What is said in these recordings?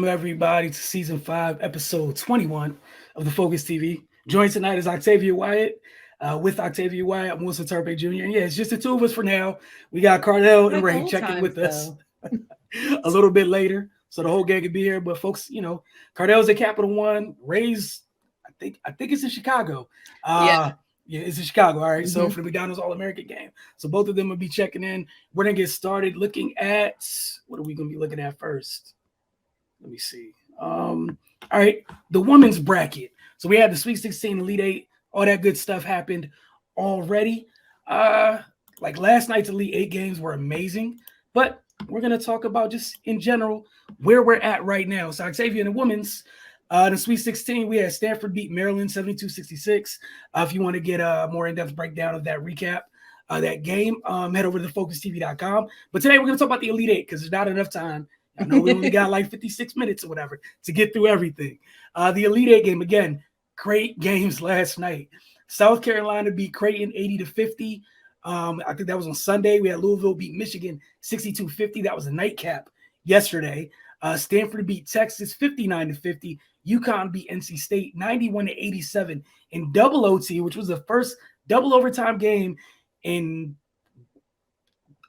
everybody, to season 5, episode 21 of the Focus TV. Joined tonight is Octavia Wyatt. With Octavia Wyatt, I'm Wilson Turpay Jr. And yeah, it's just the two of us for now. We got Cardell and Ray checking with us a little bit later, so the whole gang can be here. But folks, Cardell's at Capital One. Ray's, I think it's in Chicago. Yeah, it's in Chicago. All right. Mm-hmm. So for the McDonald's All-American game. So both of them will be checking in. We're going to get started looking at, what are we going to be looking at first? Let me see. All right. The women's bracket. So we had the Sweet 16, Elite 8, all that good stuff happened already. Like last night's Elite 8 games were amazing, but we're going to talk about just in general where we're at right now. So Octavia in the women's, the Sweet 16, we had Stanford beat Maryland 72-66. If you want to get a more in-depth breakdown of that recap, that game, head over to thefocustv.com. But today we're going to talk about the Elite 8 because there's not enough time. I know we only got like 56 minutes or whatever to get through everything. The Elite 8 game, again, great games last night. South Carolina beat Creighton 80-50. I think that was on Sunday. We had Louisville beat Michigan 62-50. That was a nightcap yesterday. Stanford beat Texas 59-50. UConn beat NC State 91-87 in double OT, which was the first double overtime game in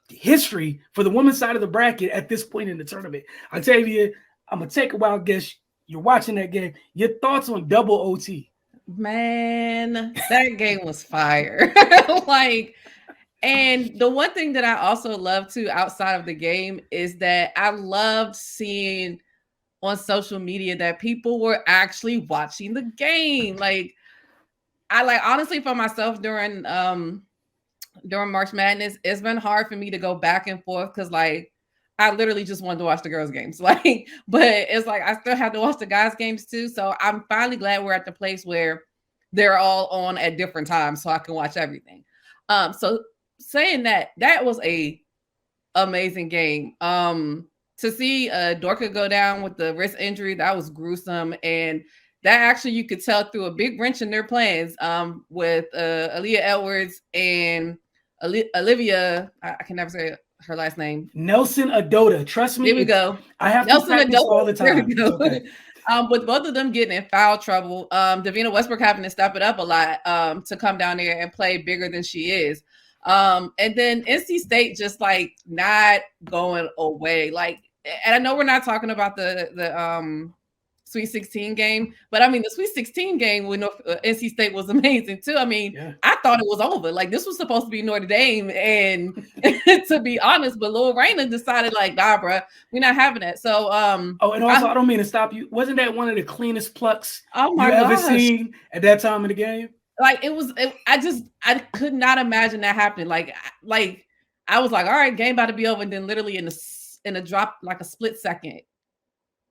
history for the women's side of the bracket at this point in the tournament. Octavia, I'm going to take a wild guess. You're watching that game. Your thoughts on double OT? Man, that game was fire. And the one thing that I also love too outside of the game is that I loved seeing on social media that people were actually watching the game. I honestly for myself during March Madness, it's been hard for me to go back and forth because I literally just wanted to watch the girls' games. But it's I still have to watch the guys' games too. So I'm finally glad we're at the place where they're all on at different times so I can watch everything. So saying that was a amazing game. To see Dorka go down with the wrist injury, that was gruesome. And that actually you could tell through a big wrench in their plans with Aaliyah Edwards and Olivia. I can never say her last name. Nelson Adota. Trust me. Here we go. I have Nelson to practice Adota all the time. Okay. With both of them getting in foul trouble, Davina Westbrook having to step it up a lot to come down there and play bigger than she is. And then NC State just not going away. And I know we're not talking about the Sweet 16 game, but I mean the Sweet 16 game with NC State was amazing too. I mean, yeah. I thought it was over. This was supposed to be Notre Dame, and to be honest, but Lil Raina decided nah, bro, we're not having that. So and also I don't mean to stop you. Wasn't that one of the cleanest plucks you ever seen at that time in the game? I could not imagine that happening. I was all right, game about to be over, and then literally in a drop, a split second,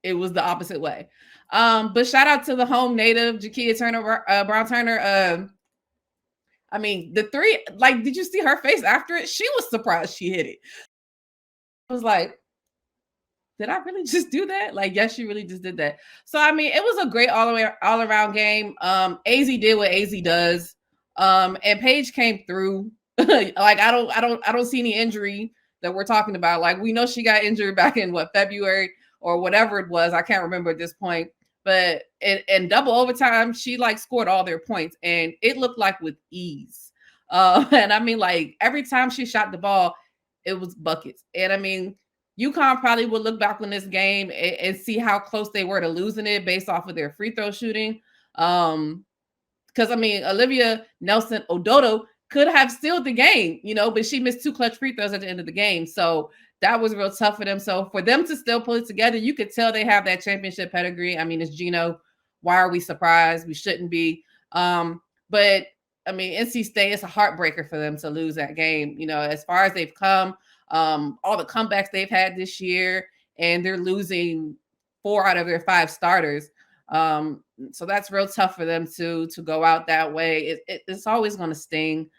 it was the opposite way. But shout out to the home native, Jakia Turner, Brown Turner. I mean, the three, did you see her face after it? She was surprised she hit it. I was did I really just do that? Yes, she really just did that. So, I mean, it was a great all around game. AZ did what AZ does. And Paige came through. I don't see any injury that we're talking about. We know she got injured back in February or whatever it was. I can't remember at this point. But in double overtime, she scored all their points, and it looked with ease. And I mean, every time she shot the ball, it was buckets. And I mean, UConn probably will look back on this game and see how close they were to losing it based off of their free throw shooting. Because I mean, Olivia Nelson Odoto could have sealed the game, but she missed 2 clutch free throws at the end of the game. So that was real tough for them. So for them to still pull it together, you could tell they have that championship pedigree. I mean, it's Gino. Why are we surprised? We shouldn't be. But I mean, NC State, it's a heartbreaker for them to lose that game. As far as they've come, all the comebacks they've had this year, and they're losing 4 out of their 5 starters. So that's real tough for them to go out that way. It's always going to sting.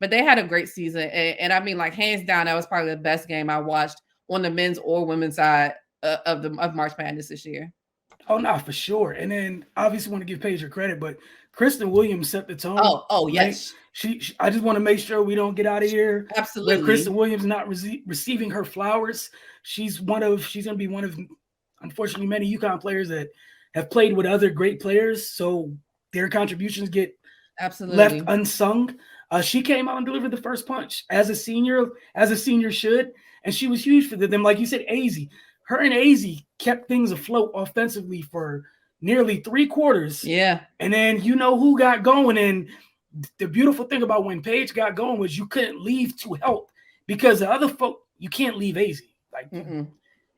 But they had a great season. And I mean, hands down, that was probably the best game I watched on the men's or women's side of March Madness this year. Oh, no, for sure. And then obviously want to give Paige her credit, but Kristen Williams set the tone. Oh, yes. She I just want to make sure we don't get out of here. Absolutely. Kristen Williams not receiving her flowers. She's going to be one of unfortunately many UConn players that have played with other great players, so their contributions get left Absolutely. unsung. She came out and delivered the first punch as a senior should, and she was huge for them. Like you said, her and AZ kept things afloat offensively for nearly 3 quarters. Yeah. And then you know who got going. And the beautiful thing about when Paige got going was you couldn't leave to help because the other folk, you can't leave AZ. Like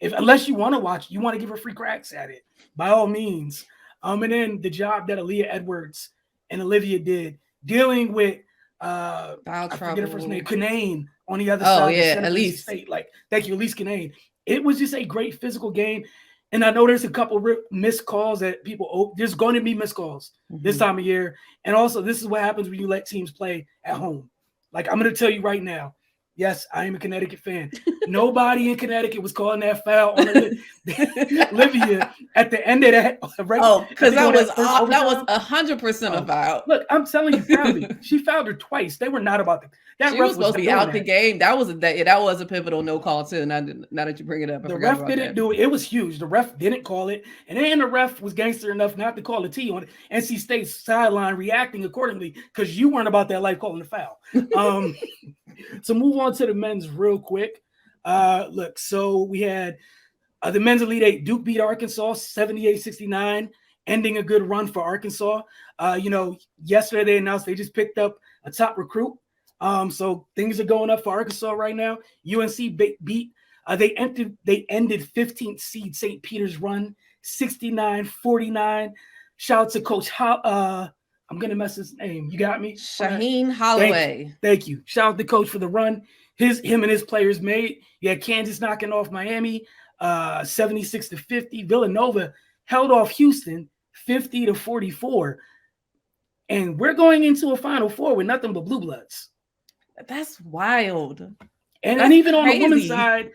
unless you want to watch, you want to give her free cracks at it, by all means. And then the job that Aaliyah Edwards and Olivia did dealing with I forget her first name, Kanane on the other side. Yeah, of Elise State. Like, thank you, Elise Kanane. It was just a great physical game. And I know there's a couple missed calls that people there's going to be missed calls this time of year. And also, this is what happens when you let teams play at home. Like, I'm going to tell you right now. Yes, I am a Connecticut fan. Nobody in Connecticut was calling that foul on Olivia at the end of that. Right? Because that was 100% a foul. Look, I'm telling you, she fouled her twice. They were not about that. She was supposed to be out the game. That was a pivotal no call too. Now that you bring it up, the ref didn't do it. It was huge. The ref didn't call it, and then the ref was gangster enough not to call a T on it. NC State's sideline reacting accordingly because you weren't about that life calling the foul. So move on to the men's real quick. Look, so we had the men's Elite Eight. Duke beat Arkansas 78-69, ending a good run for Arkansas. Yesterday they announced they just picked up a top recruit. So things are going up for Arkansas right now. UNC beat. They ended 15th seed St. Peter's run 69-49. Shout out to Coach I'm going to mess his name. You got me? Shaheen Holloway. Thank you. Shout out to Coach for the run him and his players made. You had Kansas knocking off Miami 76-50. Villanova held off Houston 50-44. And we're going into a Final Four with nothing but blue bloods. That's wild. And even on the women's side,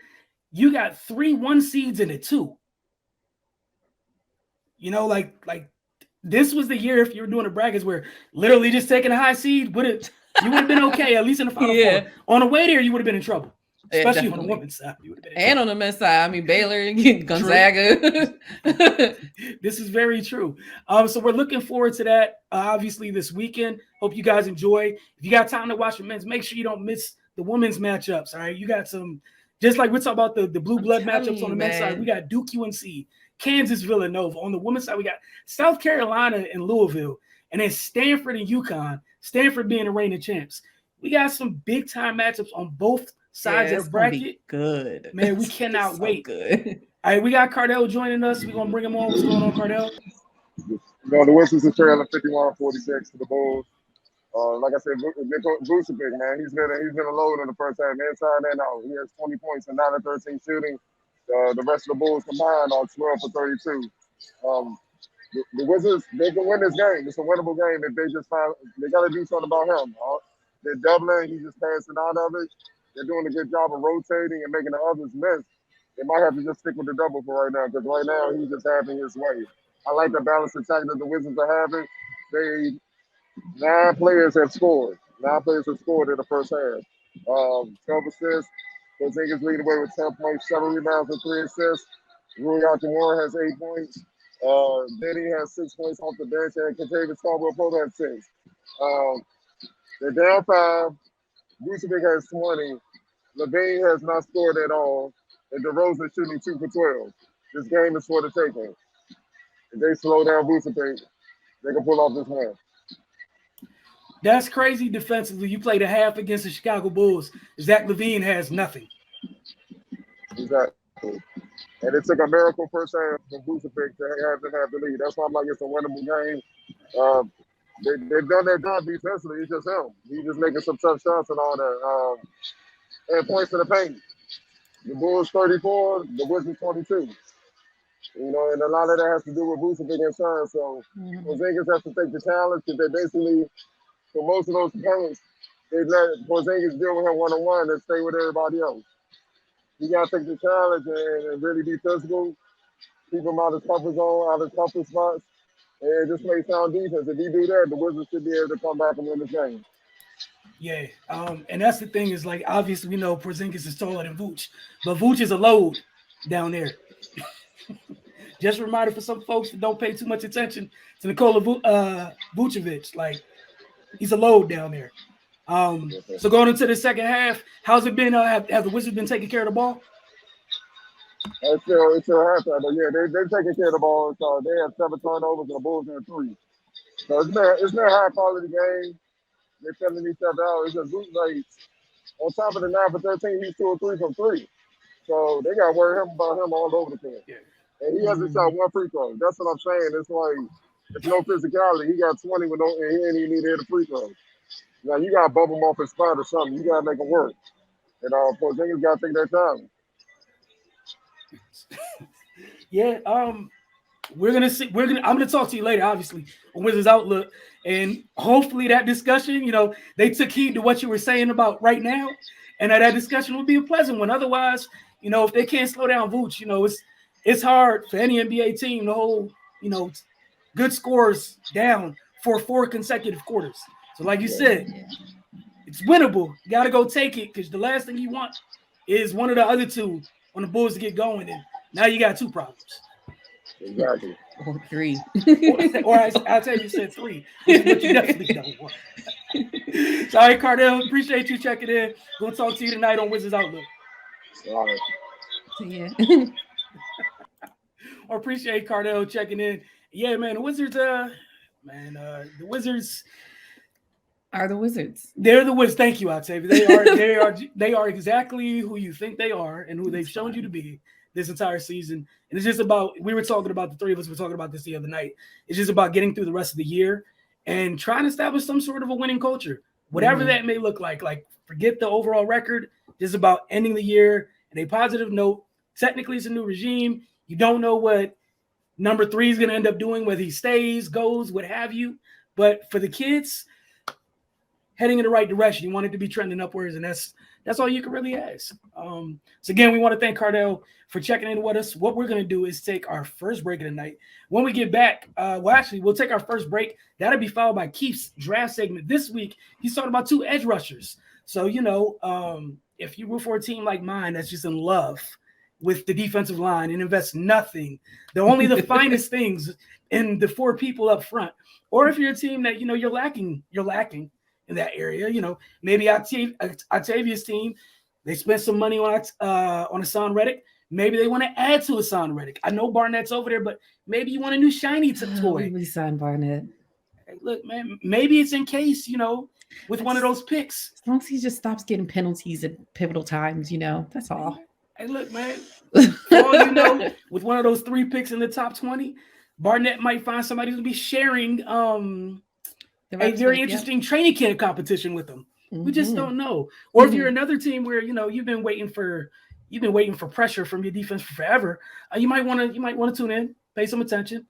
you got 3 1 seeds and a 2. Like this was the year if you were doing the brackets where literally just taking a high seed you would have been okay, at least in the Final Four. On the way there, you would have been in trouble. Especially on the women's side. You would have been in trouble. On the men's side. I mean, Baylor, Gonzaga. This is very true. So we're looking forward to that, obviously, this weekend. Hope you guys enjoy. If you got time to watch the men's, make sure you don't miss the women's matchups, all right? You got some, just like we're talking about the blue blood matchups on the men's side, we got Duke UNC, Kansas Villanova. On the women's side, we got South Carolina and Louisville, and then Stanford and UConn, Stanford being the reigning champs. We got some big-time matchups on both sides of the bracket. Good. Man, we cannot wait. Good. All right, we got Cardell joining us. We're going to bring him on. What's going on, Cardell? The Wizards are trailing 51-46 to the Bulls. Like I said, Vucevic, man, he's been a load in the first half, inside and out. He has 20 points and 9 of 13 shooting. The rest of the Bulls combined are 12 for 32. The Wizards, they can win this game. It's a winnable game if they just they got to do something about him. They're doubling. He's just passing out of it. They're doing a good job of rotating and making the others miss. They might have to just stick with the double for right now because right now he's just having his way. I like the balanced attack that the Wizards are having. 9 players have scored. 9 players have scored in the first half. 12 assists. Porzingis leading away with 10 points, 7 rebounds, and 3 assists. Rui Hachimura has 8 points. Benny has 6 points off the bench, and Kentavious Caldwell-Pope has 6. They're down 5. Vucevic has 20. Levine has not scored at all. And DeRozan shooting 2 for 12. This game is for the taking. If they slow down Vucevic, they can pull off this win. That's crazy defensively. You played a half against the Chicago Bulls. Zach LaVine has nothing. Exactly. And it took a miracle first half for Vucevic to have the lead. That's why I'm like, it's a winnable game. They've done their job defensively. It's just him. He's just making some tough shots and all that. And points to the paint. The Bulls 34, the Wizards 22. And a lot of that has to do with Vucevic and Son. So Porzingis has to take the challenge because they basically, for most of those opponents, they let Porzingis deal with him one-on-one and stay with everybody else. You got to take the challenge and really be physical, keep him out of comfort zone, out of comfort spots, and just play sound defense. If you do that, the Wizards should be able to come back and win the game. Yeah, and that's the thing is, like, obviously we know Porzingis is taller than Vooch, but Vooch is a load down there. Just a reminder for some folks that don't pay too much attention to Nikola Vucevic. Like, he's a load down there. So going into the second half, how's it been? Have the Wizards been taking care of the ball? It's still halftime, but yeah, they're taking care of the ball. So they have 7 turnovers and the Bulls had 3. So it's been a high quality game. They're filling each other out. It's just like on top of the 9 for 13, he's 2 or 3 from 3. So they got to worry about him all over the place. Yeah. And he hasn't shot 1 free throw. That's what I'm saying. It's like it's no physicality. He got 20 with no, and he ain't even need to hit a free throw. Now you got to bump him off his spot or something. You got to make him work. And Porzingis got to take that time. Yeah, we're gonna see. I'm gonna talk to you later, obviously, on Wizards Outlook, and hopefully that discussion, they took heed to what you were saying about right now, and that discussion will be a pleasant one. Otherwise, if they can't slow down Vooch, it's hard for any NBA team to hold, good scores down for 4 consecutive quarters. So, like you said, it's winnable. You got to go take it because the last thing you want is one of the other two on the Bulls to get going, and now you got 2 problems. Exactly. Or 3. or I'll tell you said 3, which is what you definitely don't want. Sorry, Cardell. Appreciate you checking in. Gonna talk to you tonight on Wizards Outlook. All right. Yeah. Or appreciate Cardell checking in. Yeah, man. The Wizards. The Wizards are the Wizards. They're the Wizards. Thank you, Octavia. They are exactly who you think they are and who they've shown you to be this entire season. And it's just about, we were talking about, the 3 of us were talking about this the other night. It's just about getting through the rest of the year and trying to establish some sort of a winning culture, whatever that may look like. Like, forget the overall record. Just about ending the year in a positive note. Technically, it's a new regime. You don't know what number 3 is going to end up doing, whether he stays, goes, what have you. But for the kids, heading in the right direction, you want it to be trending upwards, and that's all you can really ask. So again, we want to thank Cardell for checking in with us. What we're going to do is take our first break of the night. When we get back, we'll take our first break. That'll be followed by Keith's draft segment. This week, he's talking about 2 edge rushers. So, if you root for a team like mine that's just in love with the defensive line and invests nothing, only the finest things in the 4 people up front, or if you're a team that, you're lacking in that area, maybe Octavia's team, they spent some money on Hassan Reddick. Maybe they want to add to Hassan Reddick. I know Barnett's over there, but maybe you want a new shiny toy. We signed Barnett. Hey, look, man, maybe it's in case, with one of those picks. As long as he just stops getting penalties at pivotal times, that's all. Hey, look, man, for all with one of those 3 picks in the top 20, Barnett might find somebody who's going to be sharing a very interesting training camp competition with them. We just don't know. Or if you're another team where you've been waiting for pressure from your defense for forever, you might want to tune in, pay some attention.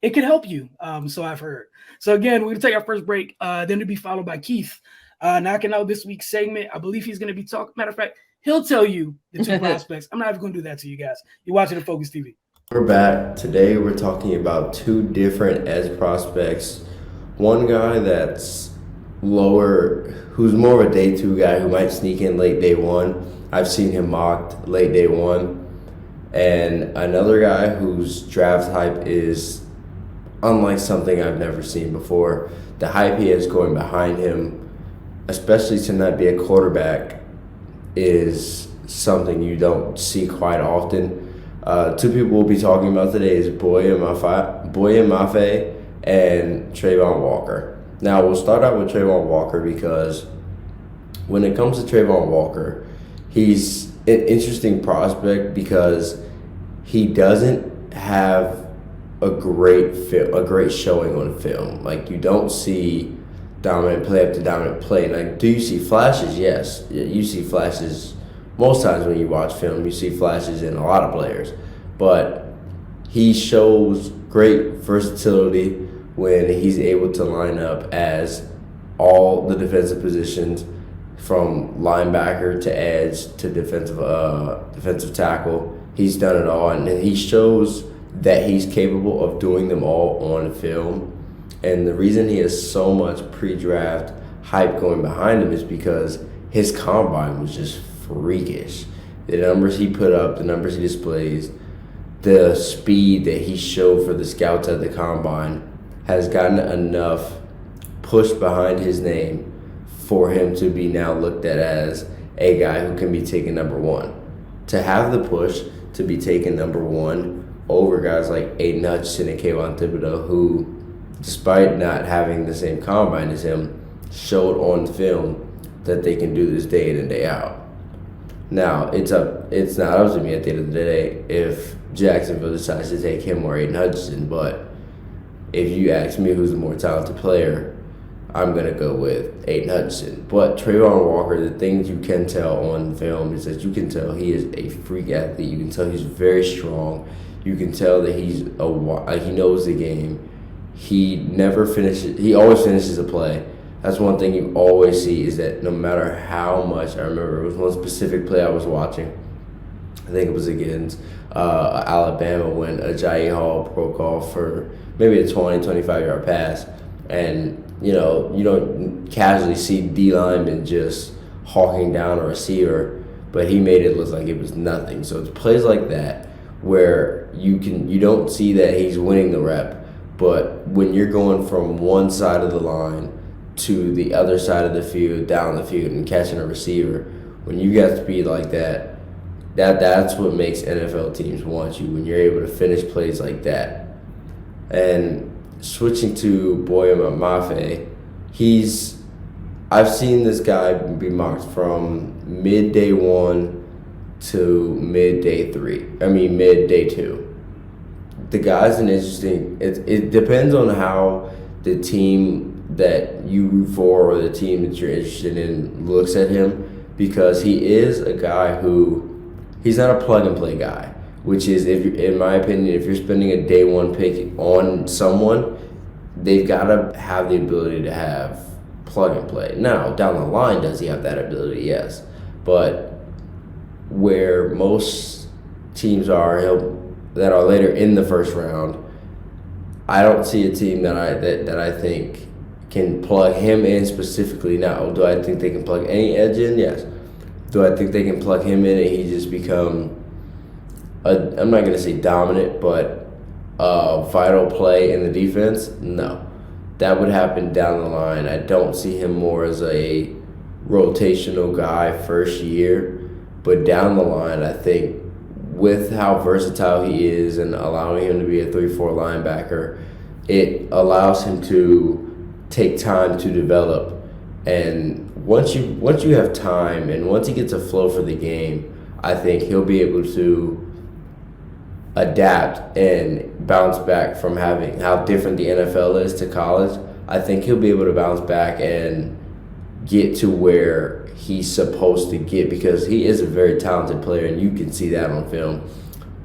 It could help you. So I've heard. So again, we're gonna take our first break. Then to be followed by Keith knocking out this week's segment. I believe he's gonna be talking. Matter of fact, he'll tell you the 2 prospects. I'm not even gonna do that to you guys. You're watching the Focus TV. We're back. Today we're talking about 2 different edge prospects. One guy that's lower, who's more of a day 2 guy who might sneak in late day 1. I've seen him mocked late day 1. And another guy whose draft hype is unlike something I've never seen before. The hype he has going behind him, especially to not be a quarterback, is something you don't see quite often. 2 people we'll be talking about today is Boye Mafe and Trayvon Walker. Now, we'll start out with Trayvon Walker because when it comes to Trayvon Walker, he's an interesting prospect because he doesn't have a great showing on film. Like, you don't see dominant play after dominant play. Like, do you see flashes? Yes. You see flashes most times when you watch film. You see flashes in a lot of players. But he shows great versatility when he's able to line up as all the defensive positions, from linebacker to edge to defensive tackle. He's done it all, and he shows that he's capable of doing them all on film. And the reason he has so much pre-draft hype going behind him is because his combine was just freakish. The numbers he put up, the numbers he displays, the speed that he showed for the scouts at the combine has gotten enough push behind his name for him to be now looked at as a guy who can be taken number one. To have the push to be taken number one over guys like Aiden Hutchinson and Kayvon Thibodeau, who, despite not having the same combine as him, showed on film that they can do this day in and day out. Now, it's not up to me at the end of the day if Jacksonville decides to take him or Aiden Hutchinson, but if you ask me who's the more talented player, I'm going to go with Aiden Hutchinson. But Trayvon Walker, the things you can tell on film is that you can tell he is a freak athlete. You can tell he's very strong. You can tell that he knows the game. He always finishes a play. That's one thing you always see is that no matter how much, I remember it was one specific play I was watching. I think it was against Alabama when Ajayi Hall broke off for maybe a 20, 25-yard pass. And, you don't casually see D linemen just hawking down a receiver, but he made it look like it was nothing. So it's plays like that where you don't see that he's winning the rep, but when you're going from one side of the line to the other side of the field, down the field, and catching a receiver, when you got speed like that, that's what makes NFL teams want you, when you're able to finish plays like that. And switching to Boya Mafe, I've seen this guy be mocked from mid-day one to mid-day two. The guy's an interesting, it depends on how the team that you root for or the team that you're interested in looks at him, because he is a guy he's not a plug-and-play guy, which is, in my opinion, if you're spending a day one pick on someone, they've got to have the ability to have plug-and-play. Now, down the line, does he have that ability? Yes. But where most teams are that are later in the first round, I don't see a team that I think can plug him in specifically. Now, do I think they can plug any edge in? Yes. Do I think they can plug him in and he just become I'm not going to say dominant, but a vital play in the defense? No. That would happen down the line. I don't see him more as a rotational guy first year, but down the line, I think with how versatile he is and allowing him to be a 3-4 linebacker, it allows him to take time to develop. And once you have time and once he gets a flow for the game, I think he'll be able to adapt and bounce back from having how different the NFL is to college. I think he'll be able to bounce back and get to where he's supposed to get, because he is a very talented player and you can see that on film.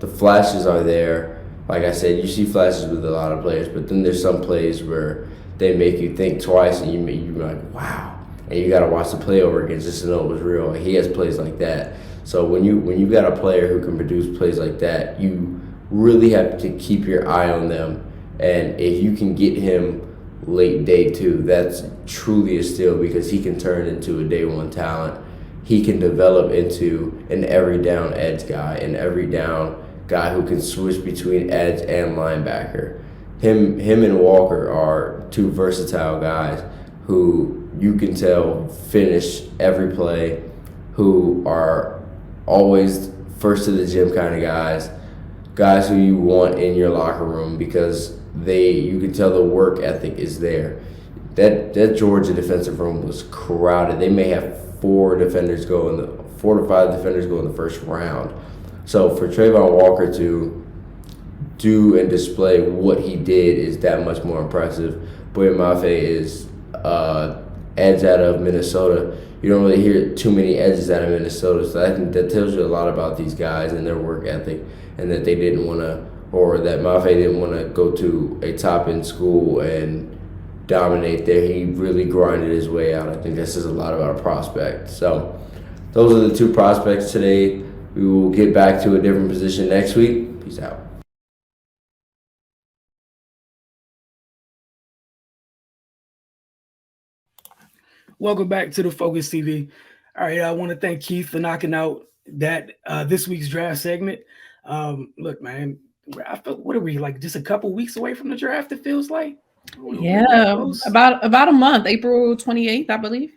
The flashes are there. Like I said, you see flashes with a lot of players, but then there's some plays where they make you think twice and you're like, wow. And you got to watch the play over again just to know it was real. He has plays like that. So when you got a player who can produce plays like that, you really have to keep your eye on them. And if you can get him late day two, that's truly a steal, because he can turn into a day one talent. He can develop into an every down edge guy, an every down guy who can switch between edge and linebacker. Him and Walker are two versatile guys who you can tell finish every play, who are always first to the gym kind of guys who you want in your locker room, because you can tell the work ethic is there. That Georgia defensive room was crowded. They may have 4 to 5 defenders go in the first round. So for Trayvon Walker to do and display what he did is that much more impressive. Boya Mafe is edge out of Minnesota. You don't really hear too many edges out of Minnesota, so I think that tells you a lot about these guys and their work ethic, and that they didn't want to, or that Mafe didn't want to go to a top-end school and dominate there. He really grinded his way out. I think that says a lot about a prospect. So those are the 2 prospects today. We will get back to a different position next week. Peace out. Welcome back to the Focus TV. All right, I want to thank Keith for knocking out that this week's draft segment. Look, man, I feel, what are we, like, just a couple weeks away from the draft? It feels like. Yeah, about a month, April 28th, I believe.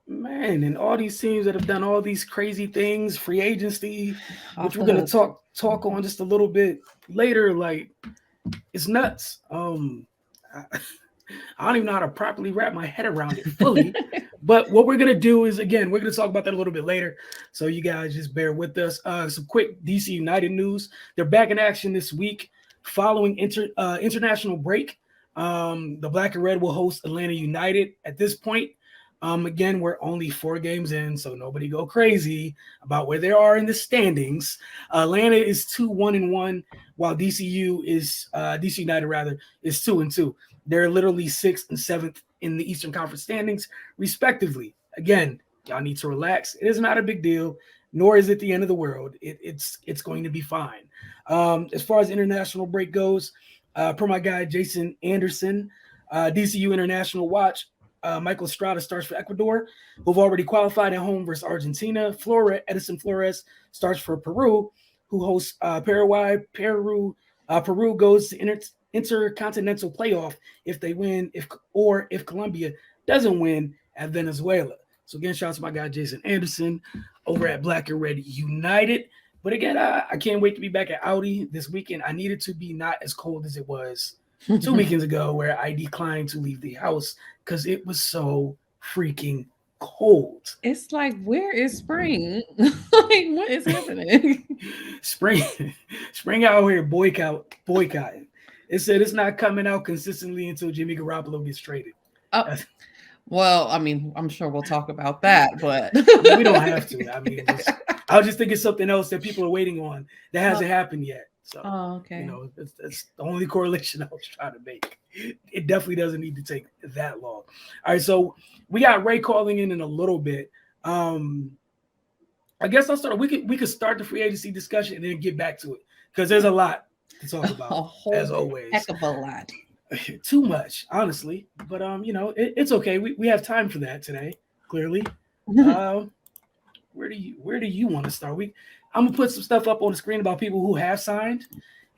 Man, and all these teams that have done all these crazy things, free agency, which we're gonna talk on just a little bit later, like it's nuts. I don't even know how to properly wrap my head around it fully. But what we're going to do is, again, we're going to talk about that a little bit later. So you guys just bear with us. Some quick DC United news. They're back in action this week following international break. The Black and Red will host Atlanta United at this point. Again, we're only 4 games in, so nobody go crazy about where they are in the standings. Atlanta is 2-1-1, while DC United rather is 2-2. They're literally 6th and 7th in the Eastern Conference standings, respectively. Again, y'all need to relax. It is not a big deal, nor is it the end of the world. It's going to be fine. As far as international break goes, per my guy Jason Anderson, DCU International Watch. Michael Estrada starts for Ecuador, who've already qualified at home versus Argentina. Edison Flores starts for Peru, who hosts Paraguay. Peru goes to intercontinental playoff if they win, if Colombia doesn't win at Venezuela. So again, shout out to my guy Jason Anderson over at Black and Red United. But again, I can't wait to be back at Audi this weekend. I need it to be not as cold as it was 2 weekends ago, where I declined to leave the house because it was so freaking cold. It's like, where is spring? Like, what is happening? Spring out here boycotting. It said it's not coming out consistently until Jimmy Garoppolo gets traded. Well, I mean, I'm sure we'll talk about that, but we don't have to. I mean, I was just thinking something else that people are waiting on that hasn't happened yet. So, okay. You know, that's the only correlation I was trying to make. It definitely doesn't need to take that long. All right, so we got Ray calling in a little bit. I guess I'll start. We could start the free agency discussion and then get back to it because there's a lot to talk about, as always. Heck of a lot. Too much, honestly. But you know, it's okay. We have time for that today. Clearly. Where do you want to start? I'm gonna put some stuff up on the screen about people who have signed,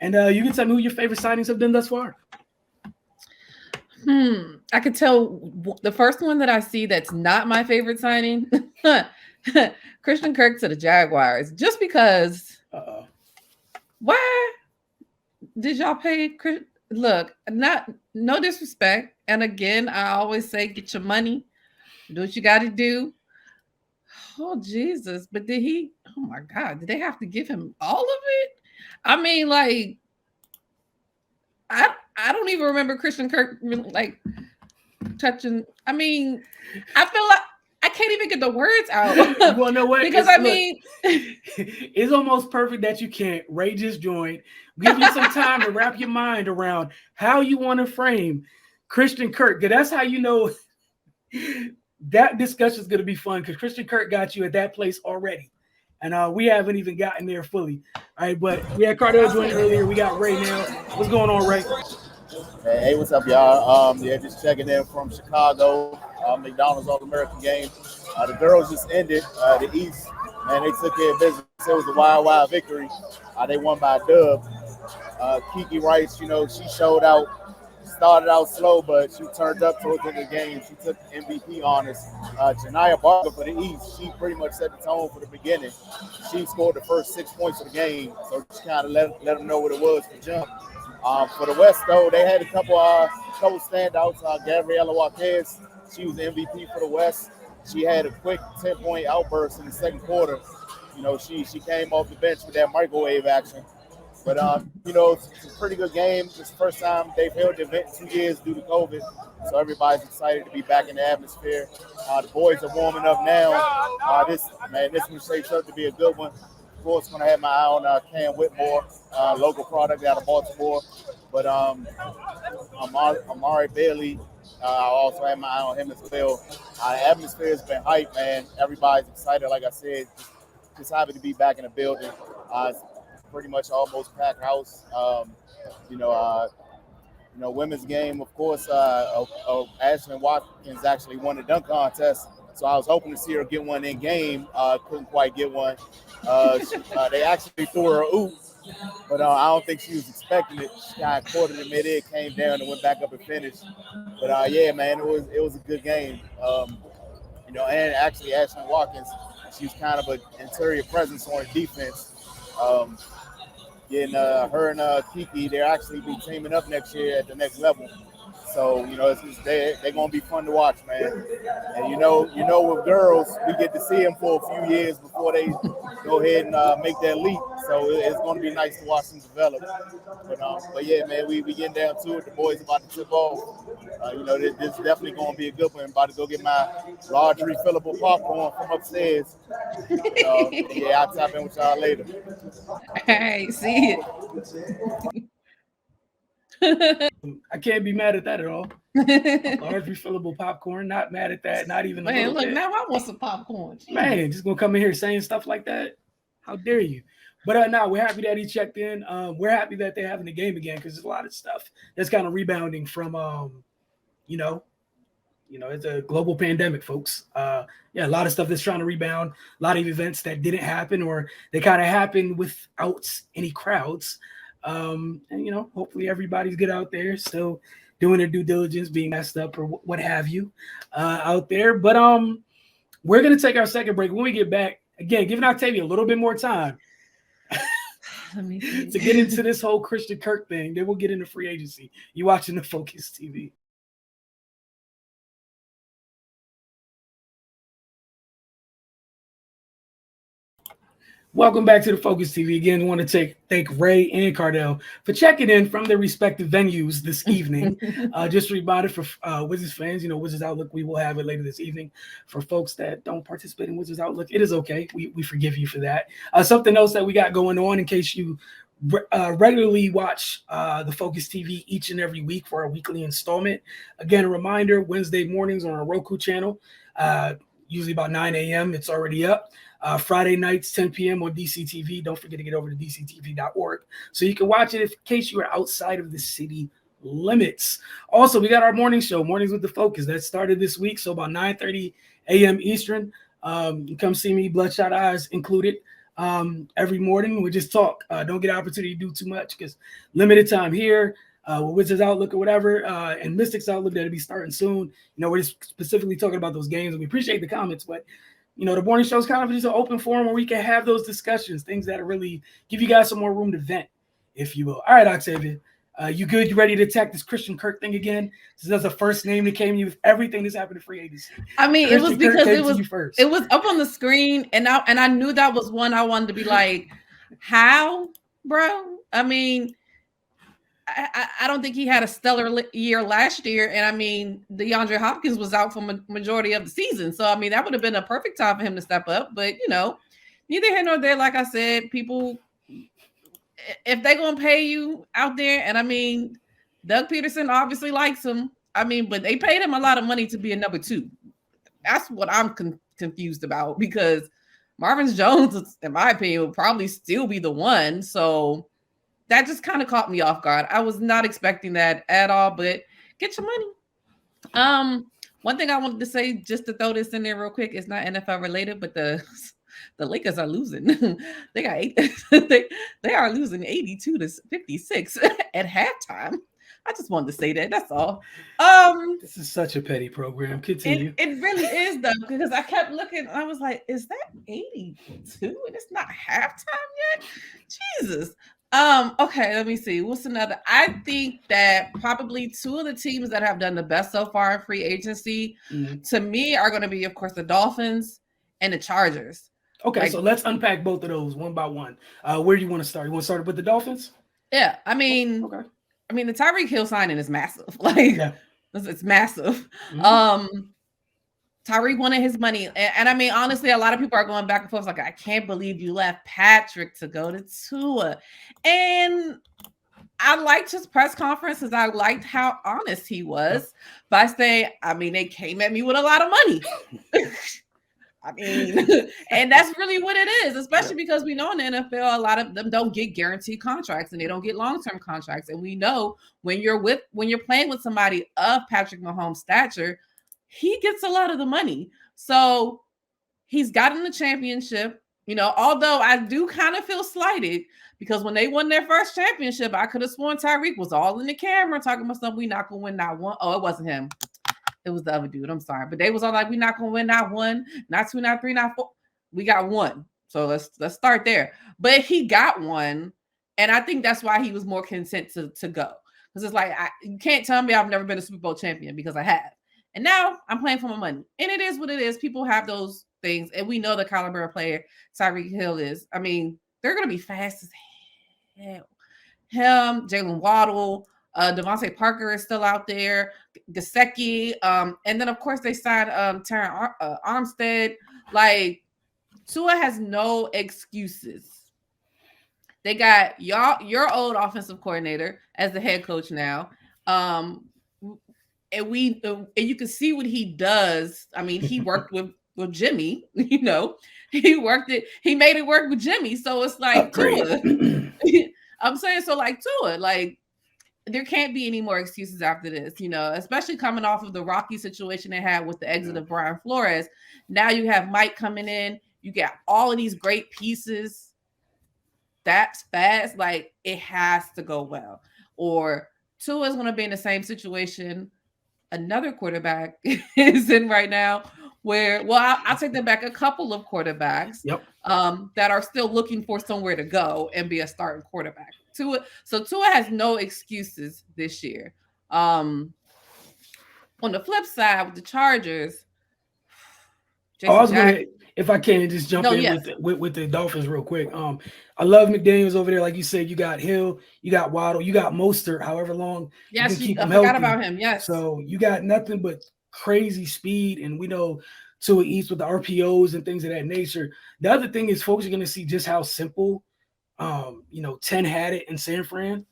and you can tell me who your favorite signings have been thus far. I could tell the first one that I see that's not my favorite signing, Christian Kirk to the Jaguars, just because. Why did y'all pay? Look, no disrespect, and again, I always say, get your money, do what you got to do. Oh, Jesus. But oh my God, did they have to give him all of it? I mean, like, I don't even remember Christian Kirk, like, touching. I mean, I feel like I can't even get the words out. Well, no way. Because, it's almost perfect that you can't. Ray just joined. Give you some time to wrap your mind around how you want to frame Christian Kirk. Because that's how you know that discussion is going to be fun, because Christian Kirk got you at that place already. And we haven't even gotten there fully. All right, but we had Cardell join earlier. We got Ray now. What's going on, Ray? Hey, what's up, y'all? Just checking in from Chicago, McDonald's All-American Game. The girls just ended the East. Man, they took care of business. It was a wild victory. They won by a dub. Kiki Rice, you know, she showed out. Started out slow, but she turned up towards the end of the game. She took MVP honors. Janiyah Barker for the East, she pretty much set the tone for the beginning. She scored the first 6 points of the game, so just kind of let them know what it was for jump. For the West, though, they had a couple standouts. Gabriela Marquez, she was the MVP for the West. She had a quick 10-point outburst in the second quarter. You know, she came off the bench with that microwave action. But, you know, it's a pretty good game. It's the first time they've held the event in 2 years due to COVID. So everybody's excited to be back in the atmosphere. The boys are warming up now. This one shapes up to be a good one. Of course, going to have my eye on Cam Whitmore, local product out of Baltimore. But Amari Bailey, I also have my eye on him as well. The atmosphere has been hyped, man. Everybody's excited, like I said. Just happy to be back in the building. Pretty much almost packed house. Women's game, of course. Ashlyn Watkins actually won the dunk contest, so I was hoping to see her get one in game. Couldn't quite get one. They actually threw her a oop, But I don't think she was expecting it. She got caught in the mid-air, came down and went back up and finished. But yeah, man, it was a good game. You know, and actually Ashlyn Watkins, she's kind of an interior presence on defense. Getting her and Kiki, they'll actually be teaming up next year at the next level. So, you know, they're going to be fun to watch, man. And, you know, with girls, we get to see them for a few years before they go ahead and make that leap. So it's going to be nice to watch them develop. But yeah, man, we getting down to it. The boys about to tip off. You know, this is definitely going to be a good one. I'm about to go get my large refillable popcorn from upstairs. Yeah, I'll tap in with y'all later. Hey, see it. I can't be mad at that at all. Large refillable popcorn, not mad at that, not even a Man, little look, bit. now I want some popcorn. Jeez. Man, just gonna come in here saying stuff like that? How dare you? But no, we're happy that he checked in. We're happy that they're having the game again because there's a lot of stuff that's kind of rebounding from, you know, it's a global pandemic, folks. Yeah, a lot of stuff that's trying to rebound. A lot of events that didn't happen or they kind of happened without any crowds. And you know, hopefully everybody's good out there, still doing their due diligence, being messed up or what have you, out there. But we're gonna take our second break. When we get back, again, giving Octavia a little bit more time to get into this whole Christian Kirk thing. Then we'll get into free agency. You watching the Focus TV. Welcome back to the Focus TV. Again, I want to thank Ray and Cardell for checking in from their respective venues this evening. Just a reminder for Wizards fans, you know, Wizards Outlook, we will have it later this evening. For folks that don't participate in Wizards Outlook, it is okay. We forgive you for that. Something else that we got going on in case you regularly watch the Focus TV each and every week for our weekly installment. Again, a reminder, Wednesday mornings on our Roku channel, usually about 9 a.m. It's already up. Friday nights, 10 p.m. on DCTV. Don't forget to get over to dctv.org so you can watch it in case you are outside of the city limits. Also, we got our morning show, Mornings with the Focus, that started this week. So about 9:30 a.m. Eastern. You come see me, Bloodshot Eyes included. Every morning we just talk. Don't get an opportunity to do too much because limited time here. With Wizards Outlook or whatever, and Mystics Outlook that'll be starting soon. You know, we're just specifically talking about those games, and we appreciate the comments, but you know, the morning show is kind of just an open forum where we can have those discussions, things that really give you guys some more room to vent, if you will. All right, Octavia, you good? You ready to attack this Christian Kirk thing again? This is the first name that came to you with everything that's happened to free agency. I mean, Christian it was because Kirk it was up on the screen, and I knew that was one I wanted to be like, how, bro? I mean, I don't think he had a stellar year last year. And I mean, DeAndre Hopkins was out for majority of the season. So, I mean, that would have been a perfect time for him to step up. But, you know, neither here nor there, like I said, people, if they're going to pay you out there, and I mean, Doug Peterson obviously likes him. I mean, but they paid him a lot of money to be a number two. That's what I'm confused about because Marvin Jones, in my opinion, will probably still be the one. So, that just kind of caught me off guard. I was not expecting that at all, but get your money. One thing I wanted to say, just to throw this in there real quick, it's not NFL related, but the Lakers are losing. They got they are losing 82-56 at halftime. I just wanted to say that. That's all. This is such a petty program. Continue. It really is though, because I kept looking. I was like, is that 82? And it's not halftime yet? Jesus. Okay, let me see. What's another? I think that probably two of the teams that have done the best so far in free agency to me are going to be, of course, the Dolphins and the Chargers. Okay, so let's unpack both of those one by one. Where do you want to start? You want to start with the Dolphins? Yeah, I mean, I mean, the Tyreek Hill signing is massive. Like, it's massive. Tyreek wanted his money. And I mean, honestly, a lot of people are going back and forth like, I can't believe you left Patrick to go to Tua. And I liked his press conferences. I liked how honest he was by saying, I mean, they came at me with a lot of money. I mean, and that's really what it is, especially because we know in the NFL, a lot of them don't get guaranteed contracts and they don't get long-term contracts. And we know when you're playing with somebody of Patrick Mahomes' stature, he gets a lot of the money. So he's gotten the championship. You know, although I do kind of feel slighted because when they won their first championship, I could have sworn Tyreek was all in the camera talking about stuff. We not gonna win not one. Oh, it wasn't him. It was the other dude. I'm sorry, but they was all like, we not gonna win not one, not two, not three, not four. We got one. So let's start there. But he got one, and I think that's why he was more content to go. Because it's like you can't tell me I've never been a Super Bowl champion because I have. And now I'm playing for my money. And it is what it is. People have those things. And we know the caliber of player Tyreek Hill is. I mean, they're going to be fast as hell. Him, Jalen Waddle, Devontae Parker is still out there. Gesicki. And then, of course, they signed Terran Armstead. Like, Tua has no excuses. They got your old offensive coordinator as the head coach now. And you can see what he does. I mean, he worked with Jimmy, you know, he made it work with Jimmy. So it's like Tua. I'm saying, so like Tua, like there can't be any more excuses after this, you know, especially coming off of the rocky situation they had with the exit of Brian Flores. Now you have Mike coming in, you got all of these great pieces. That's fast, like it has to go well. Or Tua is going to be in the same situation another quarterback is in right now, where I'll take them back a couple of quarterbacks that are still looking for somewhere to go and be a starting quarterback. Tua has no excuses this year. On the flip side with the Chargers, if I can just jump with the Dolphins real quick. I love McDaniels over there. Like you said, you got Hill, you got Waddle, you got Mostert, however long you can keep him healthy. I forgot about him, yes. So you got nothing but crazy speed, and we know Tua eats with the RPOs and things of that nature. The other thing is folks are going to see just how simple, 10 had it in San Fran.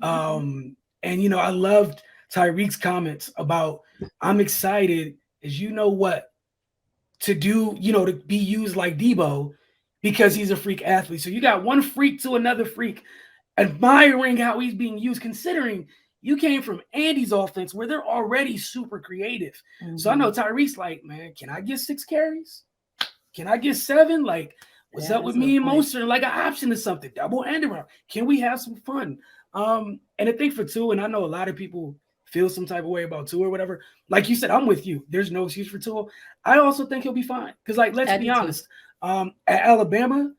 And, I loved Tyreek's comments about, I'm excited as you know what, to do, to be used like Debo because he's a freak athlete. So you got one freak to another freak admiring how he's being used, considering you came from Andy's offense where they're already super creative. Mm-hmm. So I know Tyreek's like, man, can I get 6 carries? Can I get 7? Like, what's up with me and Mostert? Like an option or something, double end around. Can we have some fun? And I think for Tua, and I know a lot of people feel some type of way about Tua or whatever. Like you said, I'm with you. There's no excuse for Tua. I also think he'll be fine. Because, like, let's be honest. At Alabama,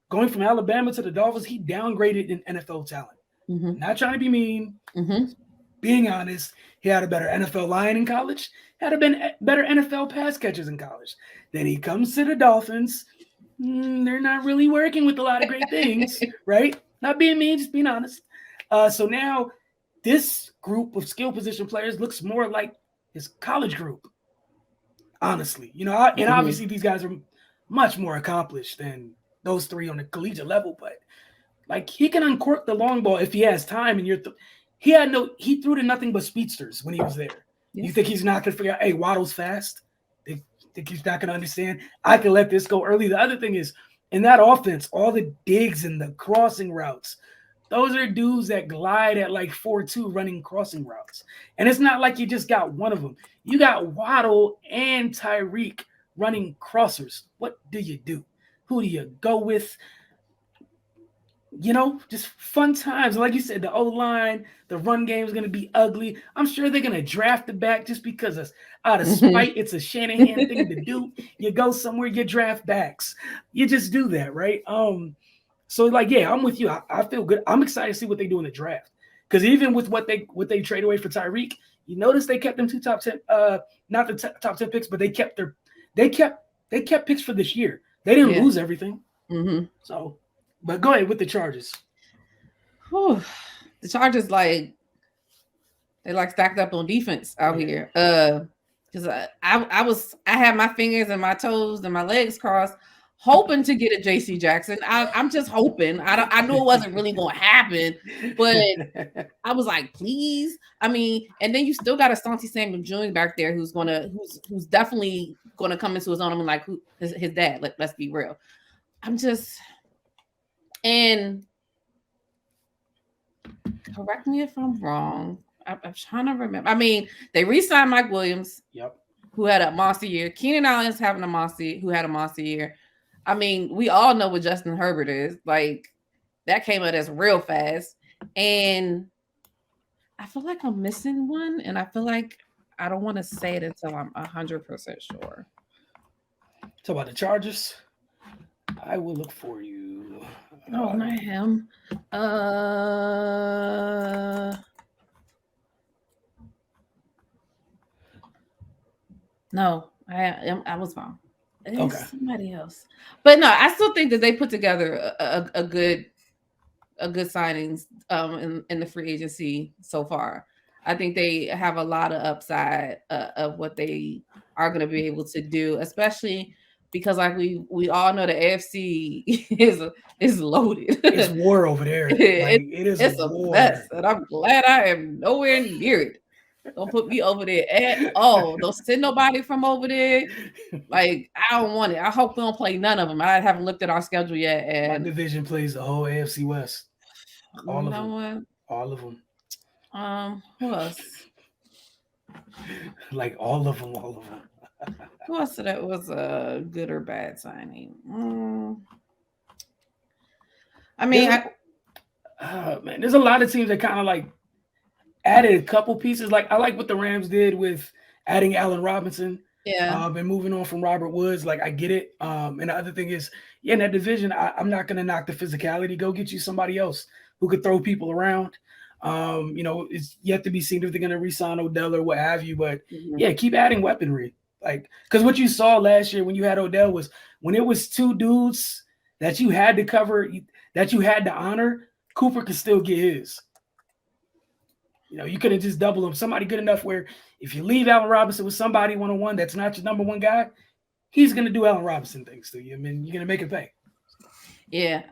going from Alabama to the Dolphins, he downgraded in NFL talent. Mm-hmm. Not trying to be mean. Mm-hmm. Being honest, he had a better NFL line in college. Had a better NFL pass catchers in college. Then he comes to the Dolphins. They're not really working with a lot of great things, right? Not being mean, just being honest. So now this group of skill position players looks more like his college group, honestly. And obviously these guys are much more accomplished than those 3 on the collegiate level, but like he can uncork the long ball if he has time. And he threw to nothing but speedsters when he was there. Yes. You think he's not going to figure out, hey, Waddle's fast? Think he's not going to understand? I can let this go early. The other thing is, in that offense, all the digs and the crossing routes, those are dudes that glide at like 4.2 running crossing routes. And it's not like you just got one of them. You got Waddle and Tyreek running crossers. What do you do? Who do you go with? Just fun times. Like you said, the O-line, the run game is going to be ugly. I'm sure they're going to draft the back just because out of spite. It's a Shanahan thing to do. You go somewhere, you draft backs. You just do that, right? So like, yeah, I'm with you. I feel good. I'm excited to see what they do in the draft. Because even with what they trade away for Tyreek, you notice they kept them 2 top 10, not the top 10 picks, but they kept picks for this year. They didn't lose everything. Mm-hmm. So, but go ahead with the Chargers. Whew. The Chargers, they stacked up on defense out here. Because I had my fingers and my toes and my legs crossed, hoping to get a J.C. Jackson. I'm just hoping. I knew it wasn't really going to happen, but I was like, please. I mean, and then you still got a Asante Samuel Jr. back there who's definitely gonna come into his own. I mean, like his dad. Let's be real. And correct me if I'm wrong. I'm trying to remember. I mean, they re-signed Mike Williams, who had a monster year. Keenan Allen's having a monster year. I mean, we all know what Justin Herbert is. Like, that came at us real fast. And I feel like I'm missing one. And I feel like I don't want to say it until I'm 100% sure. Talk about the Chargers. I will look for you. No, not him. No, I was wrong. It's Okay. somebody else. But no, I still think that they put together a good signings in the free agency so far. I think they have a lot of upside of what they are going to be able to do, especially because like we all know the AFC is loaded. It's war over there. Like, it is it's a a war. mess, and I'm glad I am nowhere near it. Don't put me over there at all. Don't send nobody from over there. Like, I don't want it. I hope we don't play none of them. I haven't looked at our schedule yet. And my division plays the whole AFC West. All of them. What? All of them. Who else? Like all of them. Who else that was a good or bad signing? I mean, man, there's a lot of teams that kind of like added a couple pieces. Like I like what the Rams did with adding Allen Robinson. Yeah. And moving on from Robert Woods, like I get it. And the other thing is, in that division, I'm not going to knock the physicality. Go get you somebody else who could throw people around. It's yet to be seen if they're going to re-sign Odell or what have you. But yeah, keep adding weaponry. Like, because what you saw last year when you had Odell was when it was two dudes that you had to cover, that you had to honor, Cooper could still get his. You couldn't just double him. Somebody good enough where if you leave Allen Robinson with somebody one-on-one that's not your number one guy, he's going to do Allen Robinson things to you. I mean, you're going to make it pay. Yeah,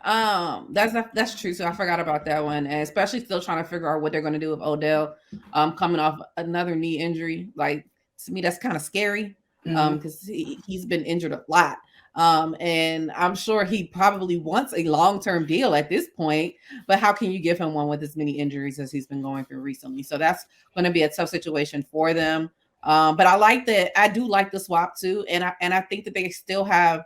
that's true. So I forgot about that one, and especially still trying to figure out what they're going to do with Odell coming off another knee injury. Like, to me, that's kind of scary because he's been injured a lot. And I'm sure he probably wants a long-term deal at this point, but how can you give him one with as many injuries as he's been going through recently? So that's going to be a tough situation for them. But I like that. I do like the swap too. And I think that they still have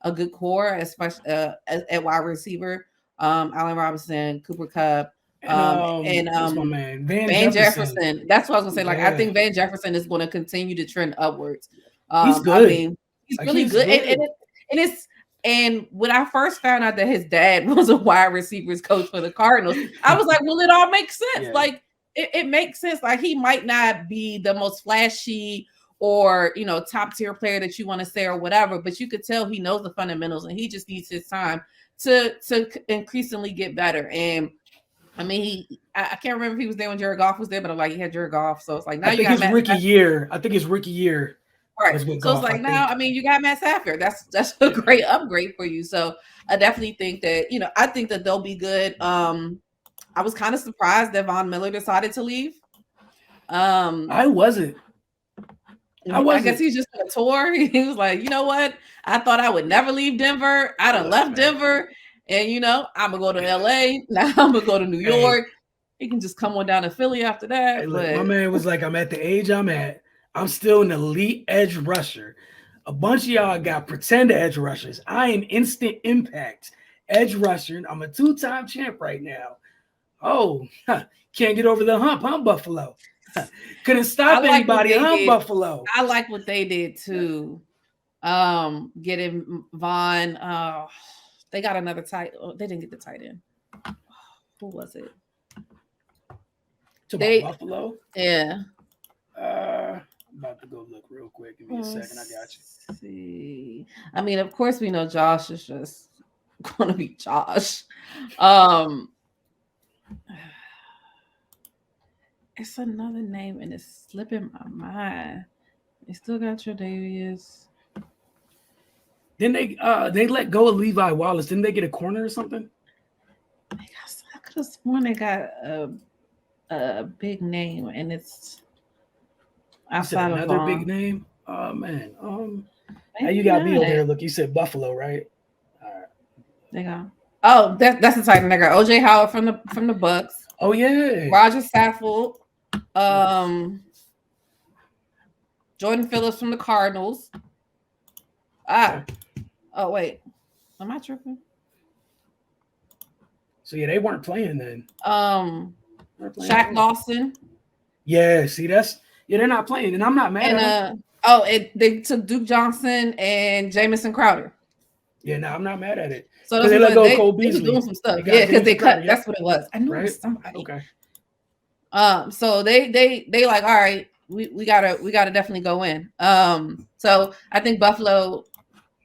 a good core, especially at wide receiver. Allen Robinson, Cooper Kupp, and my man, Van Jefferson. That's what I was gonna say. Like, I think Van Jefferson is going to continue to trend upwards. He's good. I mean, he's really good. And when I first found out that his dad was a wide receivers coach for the Cardinals, I was like, well, it all makes sense. Yeah. Like, it makes sense. Like, he might not be the most flashy or, top tier player that you want to say or whatever, but you could tell he knows the fundamentals and he just needs his time to increasingly get better. And I mean, I can't remember if he was there when Jared Goff was there, but I'm like, he had Jared Goff. So it's like, now I think his rookie year. Right. So it's like now, I mean, you got Matt Stafford. That's a great upgrade for you. So I definitely think that, I think that they'll be good. I was kind of surprised that Von Miller decided to leave. I wasn't. I guess he's just on a tour. He was like, you know what? I thought I would never leave Denver. I done left Denver. And, I'm going to go to LA. Now I'm going to go to New York. He can just come on down to Philly after that. Look, my man was like, I'm at the age I'm at. I'm still an elite edge rusher. A bunch of y'all got pretend edge rushers. I am instant impact edge rusher. I'm a 2-time champ right now. Oh, can't get over the hump, Buffalo. Couldn't stop anybody, Buffalo. I like what they did too. Getting Vaughn. They got another tight. Oh, they didn't get the tight end. Who was it? Buffalo? Yeah. I'm about to go look real quick. Give me a second. I got you. See. I mean, of course, we know Josh is just going to be Josh. It's another name, and it's slipping my mind. They still got Tre'Davious. Then they let go of Levi Wallace. Didn't they get a corner or something? I could have sworn they got a big name, and it's outside of another big name. Oh man. Now you got me over there. Look, you said Buffalo, right? All right. They go. Oh, that's the tight end. I got OJ Howard from the Bucks. Oh yeah. Roger Saffold. Jordan Phillips from the Cardinals. Oh wait. Am I tripping? So yeah, they weren't playing then. Shaq Lawson. Yeah, see, they're not playing, and I'm not mad at them. They took Duke Johnson and Jamison Crowder. Yeah, no, I'm not mad at it. So they let go Cole They was Beasley. doing some stuff. Yeah, because they cut. That's what it was. I knew it was somebody. Okay. So they like, all right, we gotta definitely go in. So I think Buffalo,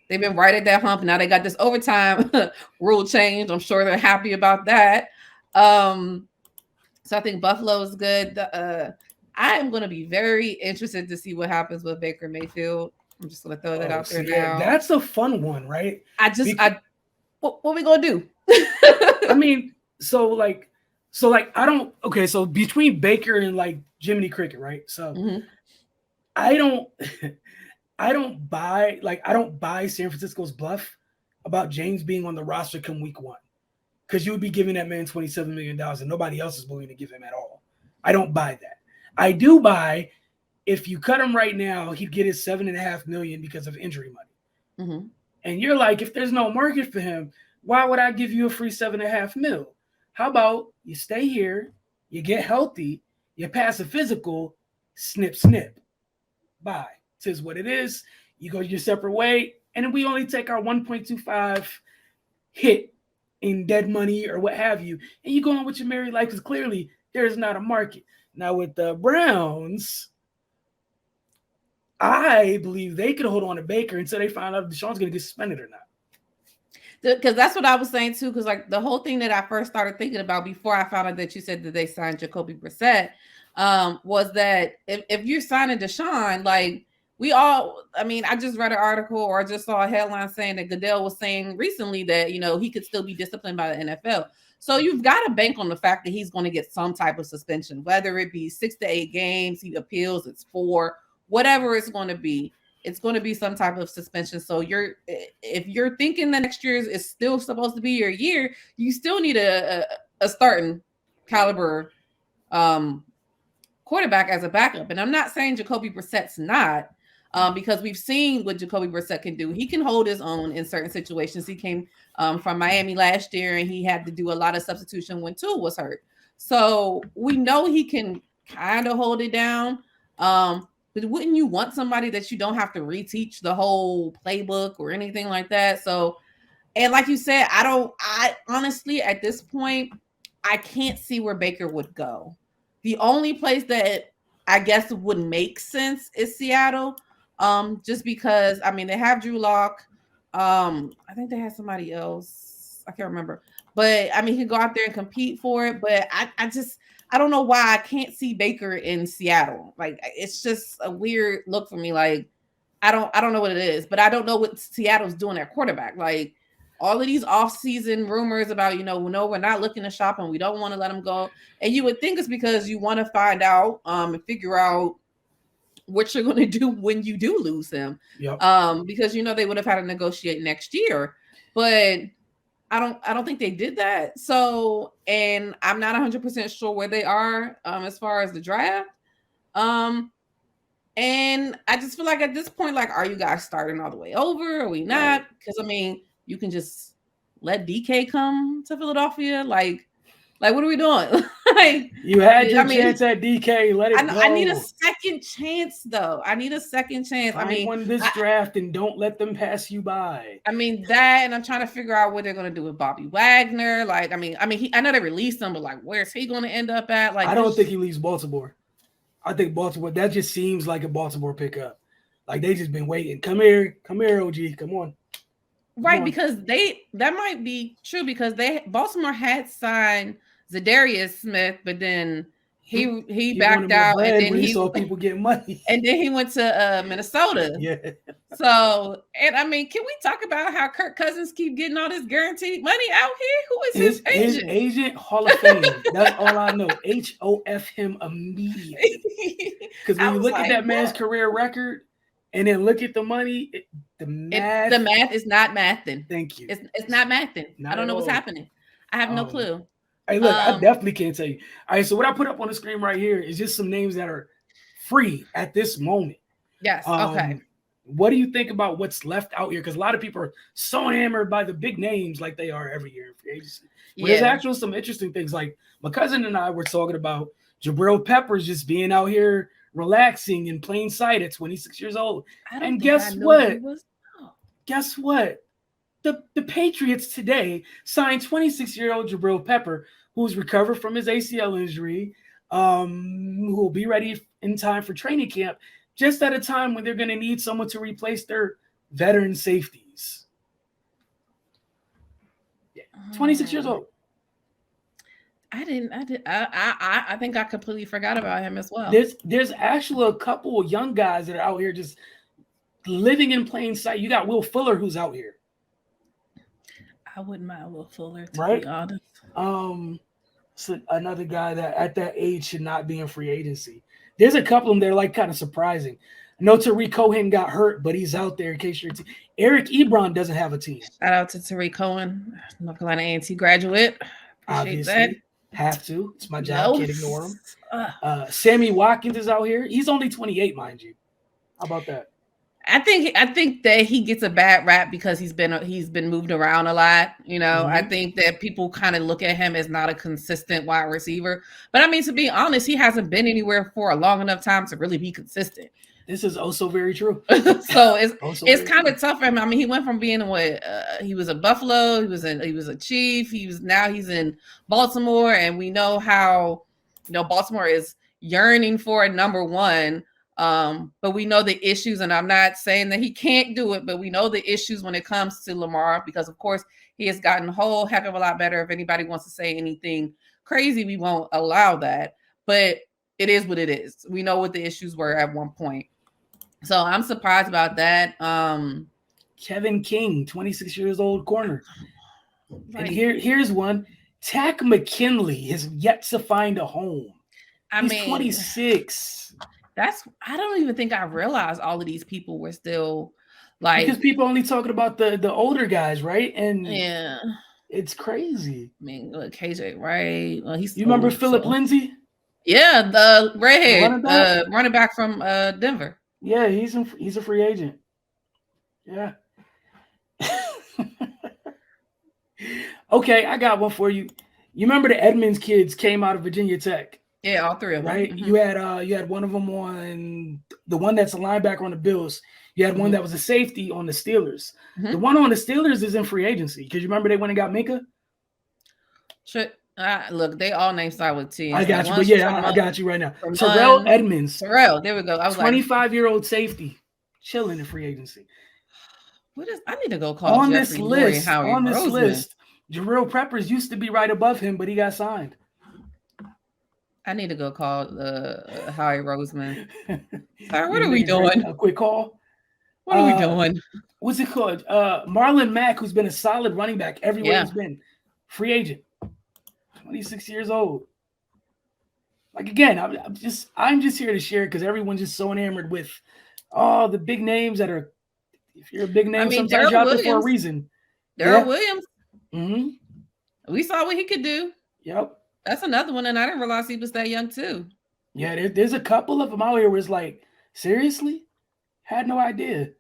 they've been right at that hump. Now they got this overtime rule change. I'm sure they're happy about that. So I think Buffalo is good. I am going to be very interested to see what happens with Baker Mayfield. I'm just going to throw that out there now. That's a fun one, right? What we going to do? I mean, so I don't. Okay, so between Baker and like Jiminy Cricket, right? So I don't buy San Francisco's bluff about James being on the roster come week 1, because you would be giving that man $27 million and nobody else is willing to give him at all. I don't buy that. I do buy if you cut him right now, he'd get his $7.5 million because of injury money. And you're like, if there's no market for him, why would I give you a free $7.5 million? How about you stay here, you get healthy, you pass a physical, snip, snip. Bye. Tis what it is. You go your separate way, and then we only take our 1.25 hit in dead money or what have you, and you go on with your married life, because clearly there's not a market. Now with the Browns, I believe they could hold on to Baker until they find out if Deshaun's going to get suspended or not. Because that's what I was saying too. Because like the whole thing that I first started thinking about before I found out that you said that they signed Jacoby Brissett was that if you're signing Deshaun, like I just read an article or I just saw a headline saying that Goodell was saying recently that, he could still be disciplined by the NFL. So you've got to bank on the fact that he's going to get some type of suspension, whether it be 6 to 8 games, he appeals, it's 4, whatever it's going to be. It's going to be some type of suspension. So if you're thinking the next year is still supposed to be your year, you still need a starting caliber quarterback as a backup. And I'm not saying Jacoby Brissett's not, because we've seen what Jacoby Brissett can do. He can hold his own in certain situations. He came from Miami last year, and he had to do a lot of substitution when Tua was hurt. So we know he can kind of hold it down. But wouldn't you want somebody that you don't have to reteach the whole playbook or anything like that? So, and like you said, I honestly, at this point, I can't see where Baker would go. The only place that I guess would make sense is Seattle. Just because, they have Drew Lock. I think they have somebody else. I can't remember. But, he can go out there and compete for it. But I don't know why I can't see Baker in Seattle. Like, it's just a weird look for me. Like, I don't know what it is. But I don't know what Seattle's doing at quarterback. Like, all of these off-season rumors about, no, we're not looking to shop and we don't want to let him go. And you would think it's because you want to find out and figure out what you're going to do when you do lose him. Yep. Because, they would have had to negotiate next year. But I don't think they did that. So, and I'm not 100% sure where they are as far as the draft. And I just feel like at this point, like, are you guys starting all the way over? Are we not? Because, you can just let DK come to Philadelphia. Like what are we doing? Like, you had your chance at DK. Let it go. I need a second chance, though. I need a second chance. Won this draft and don't let them pass you by. That, and I'm trying to figure out what they're going to do with Bobby Wagner. Like, I know they released him, but like, where's he going to end up at? Like, I don't think he leaves Baltimore. I think Baltimore. That just seems like a Baltimore pickup. Like they just been waiting. Come here, OG. Come on. Right, because that might be true because Baltimore had signed Zadarius Smith, but then he backed out, and then he saw people get money, and then he went to Minnesota. Yeah. So, and can we talk about how Kirk Cousins keep getting all this guaranteed money out here? Who is his agent? His agent, Hall of Fame. That's all I know. HOF him immediately. Because when you look at that man's career record. And then look at the money. The math is not mathing. Thank you. It's not mathing. I don't know what's happening. I have no clue. Hey, look, I definitely can't tell you. All right, so what I put up on the screen right here is just some names that are free at this moment. Yes. Okay. What do you think about what's left out here? Because a lot of people are so enamored by the big names like they are every year in free agency. But there's actually some interesting things. Like my cousin and I were talking about Jabril Peppers just being out here relaxing in plain sight at 26 years old. And guess what? Guess what? The Patriots today signed 26-year-old Jabril Pepper, who's recovered from his ACL injury, who will be ready in time for training camp, just at a time when they're going to need someone to replace their veteran safeties. Yeah, 26 years old. I think I completely forgot about him as well. There's actually a couple of young guys that are out here just living in plain sight. You got Will Fuller who's out here. I wouldn't mind Will Fuller, to be honest. So another guy that at that age should not be in free agency. There's a couple of them that are like kind of surprising. I know Tariq Cohen got hurt, but he's out there in case you're Eric Ebron doesn't have a team. Shout out to Tariq Cohen, North Carolina A&T graduate. Obviously, that. Have to. It's my job. Can't ignore him. Sammy Watkins is out here. He's only 28, mind you. How about that? I think that he gets a bad rap because he's been moved around a lot. You know, I think that people kind of look at him as not a consistent wide receiver. But I mean, to be honest, he hasn't been anywhere for a long enough time to really be consistent. This is also very true. So it's kind of tough for him. I mean, he went from being he was a Buffalo, he was a Chief, he's in Baltimore, and we know how Baltimore is yearning for a number one. But we know the issues, and I'm not saying that he can't do it, but we know the issues when it comes to Lamar, because of course he has gotten a whole heck of a lot better. If anybody wants to say anything crazy, we won't allow that, but it is what it is. We know what the issues were at one point. So I'm surprised about that. Kevin King, 26 years old corner. Right. And here's one. Tack McKinley has yet to find a home. He's 26. I don't even think I realized all of these people were still like, because people only talking about the older guys, right? And yeah, it's crazy. I mean, look, KJ, right? Well, you remember Philip Lindsay? Yeah, the redhead running back from Denver. Yeah, he's a free agent. Yeah. Okay, I got one for you. You remember the Edmonds kids came out of Virginia Tech? Yeah, all three of them. Right? Mm-hmm. You had one of them on the one that's a linebacker on the Bills. You had one that was a safety on the Steelers. Mm-hmm. The one on the Steelers is in free agency because you remember they went and got Minka? Sure. Look, they all names start with T. I got you, but yeah, I got you right now. Terrell Edmonds. Terrell, there we go. I was 25-year-old safety, chilling in free agency. I need to go call on Jeffrey this list. On this list, Jabril Peppers used to be right above him, but he got signed. I need to go call Howie Roseman. Sorry, what are we doing? A quick call. What are we doing? What's it called? Marlon Mack, who's been a solid running back everywhere he's been, free agent. 26 years old. Like, again, I'm just here to share because everyone's just so enamored with all the big names that are. If you're a big name, sometimes you're out there for a reason. Darrell Williams. Mm-hmm. We saw what he could do. Yep. That's another one, and I didn't realize he was that young too. Yeah, there's a couple of them out here where it's like, seriously? Had no idea.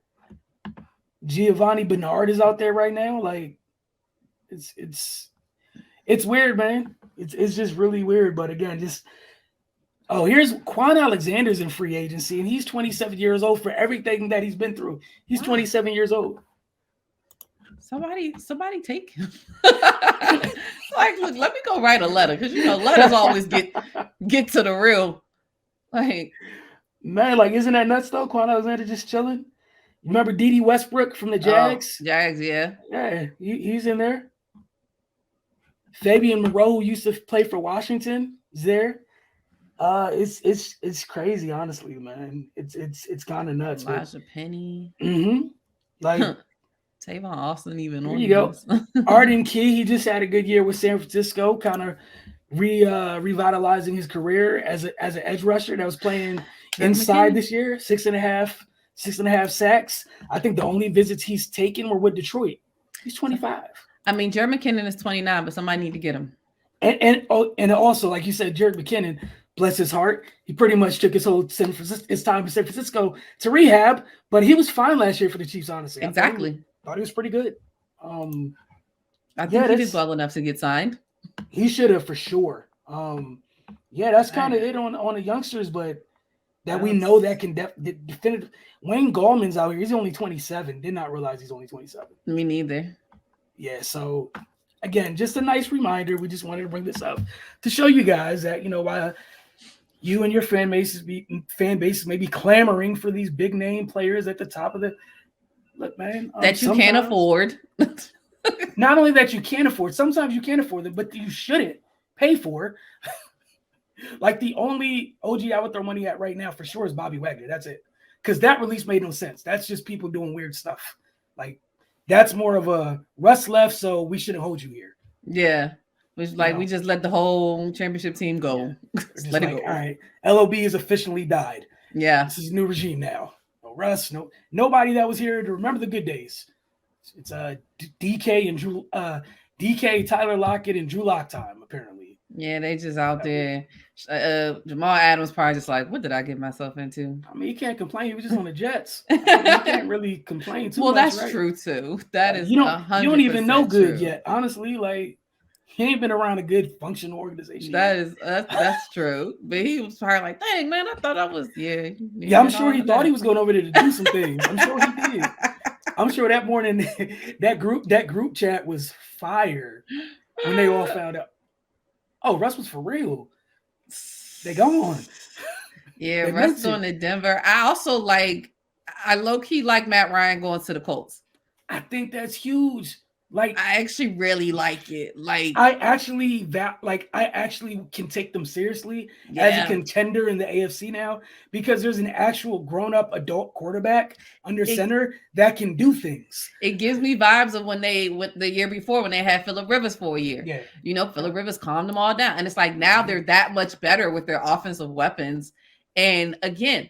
Giovanni Bernard is out there right now. Like, it's weird, man. It's just really weird. But again, here's Quan Alexander's in free agency, and he's 27 years old for everything that he's been through. He's 27 years old. Somebody take him. Like, look, let me go write a letter because letters always get to the real. Like, man, like, isn't that nuts though? Quan Alexander just chilling. Remember D.D. Westbrook from the Jags? Jags, yeah. Yeah, he's in there. Fabian Moreau, who used to play for Washington, is there. It's crazy, honestly, man. It's kind of nuts. Elijah Penny. Mm-hmm. Like Tavon Austin, even. There you go. Arden Key, he just had a good year with San Francisco, kind of revitalizing his career as an edge rusher that was playing inside this year. 6.5 sacks. I think the only visits he's taken were with Detroit. He's 25. I mean, Jared McKinnon is 29, but somebody need to get him. And also, like you said, Jared McKinnon, bless his heart, he pretty much took his time in San Francisco to rehab, but he was fine last year for the Chiefs, honestly. Exactly. Thought he was pretty good. I think he did well enough to get signed. He should have for sure. That's kind of it on the youngsters, but that we know that can definitive. Wayne Gallman's out here. He's only 27. Did not realize he's only 27. Me neither. Yeah, so again, just a nice reminder. We just wanted to bring this up to show you guys that, while you and your fan bases may be clamoring for these big name players at the top of the look, man. That you can't afford. Not only that you can't afford, sometimes you can't afford them, but you shouldn't pay for. Like the only OG I would throw money at right now for sure is Bobby Wagner. That's it. Because that release made no sense. That's just people doing weird stuff. Like that's more of a Russ left, so we shouldn't hold you here. Yeah. We just let the whole championship team go. Yeah. Let it go. All right. LOB has officially died. Yeah. This is a new regime now. No Russ, nobody that was here to remember the good days. It's DK and Drew DK, Tyler Lockett, and Drew Lock time, apparently. Yeah, they just out there. Jamal Adams probably just like, what did I get myself into? I mean, you can't complain. He was just on the Jets. You can't really complain too much. Well, that's right? True too. That is you don't even know good true. yet. Honestly, like he ain't been around a good functional organization. That's true. But he was probably like, dang man, I thought I was Yeah, I'm sure he thought he was going over there to do some things. I'm sure he did. I'm sure that morning that group chat was fire when they all found out. Oh, Russ was for real. They gone. Yeah, Russ going to Denver. I low-key like Matt Ryan going to the Colts. I think that's huge. Like I actually really like it. Like I actually can take them seriously as a contender in the AFC now because there's an actual grown-up adult quarterback under center that can do things. It gives me vibes of when the year before when they had Phillip Rivers for a year. Yeah. Phillip Rivers calmed them all down. And it's like now they're that much better with their offensive weapons. And again,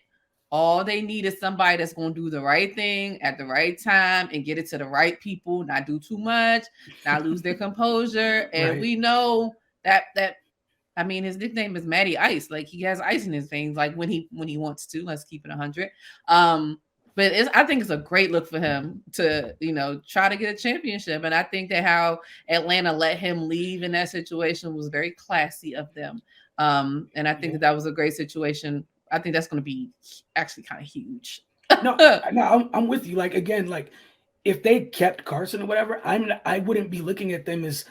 all they need is somebody that's going to do the right thing at the right time and get it to the right people, not do too much, not lose their composure. And we know that I mean, his nickname is Matty Ice. Like he has ice in his veins, like when he wants to. Let's keep it 100. But I think it's a great look for him to, try to get a championship. And I think that how Atlanta let him leave in that situation was very classy of them. And I think that was a great situation. I think that's going to be actually kind of huge. No, I'm with you. Like again, like if they kept Carson or whatever, I wouldn't be looking at them as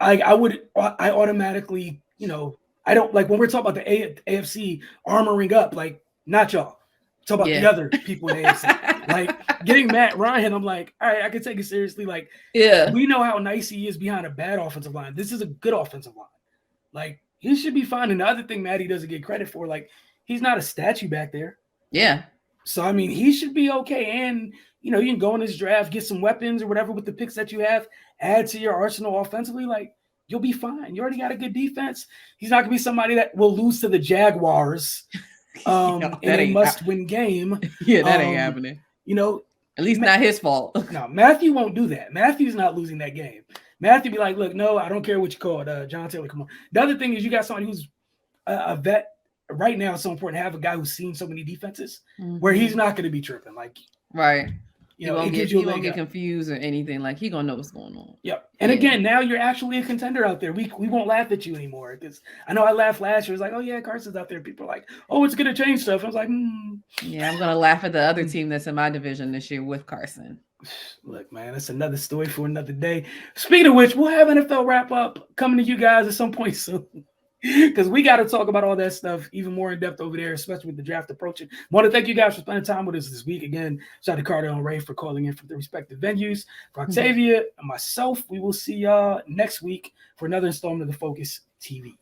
I automatically, I don't like when we're talking about the AFC armoring up, like not y'all. Talk about the other people in the AFC. Like getting Matt Ryan, I'm like, all right, I can take it seriously. Like, we know how nice he is behind a bad offensive line. This is a good offensive line. Like he should be fine. And the other thing Matty doesn't get credit for, like. He's not a statue back there. Yeah. So, I mean, he should be okay. And, you can go in this draft, get some weapons or whatever with the picks that you have, add to your arsenal offensively. Like, you'll be fine. You already got a good defense. He's not going to be somebody that will lose to the Jaguars in a must-win game. Yeah, that ain't happening. At least not his fault. No, Matthew won't do that. Matthew's not losing that game. Matthew be like, look, no, I don't care what you call it. John Taylor, come on. The other thing is you got somebody who's a vet. Right now, it's so important to have a guy who's seen so many defenses where he's not going to be tripping. Like, right. He won't get confused or anything. Like, he going to know what's going on. Yep. And again, now you're actually a contender out there. We won't laugh at you anymore because I know I laughed last year. It was like, oh, yeah, Carson's out there. People are like, oh, it's going to change stuff. I was like, Yeah, I'm going to laugh at the other team that's in my division this year with Carson. Look, man, that's another story for another day. Speaking of which, we'll have NFL wrap up coming to you guys at some point soon. Because we got to talk about all that stuff even more in depth over there, especially with the draft approaching. I want to thank you guys for spending time with us this week. Again, shout out to Cardell and Ray for calling in from the respective venues. For Octavia and myself, we will see y'all next week for another installment of the Focus TV.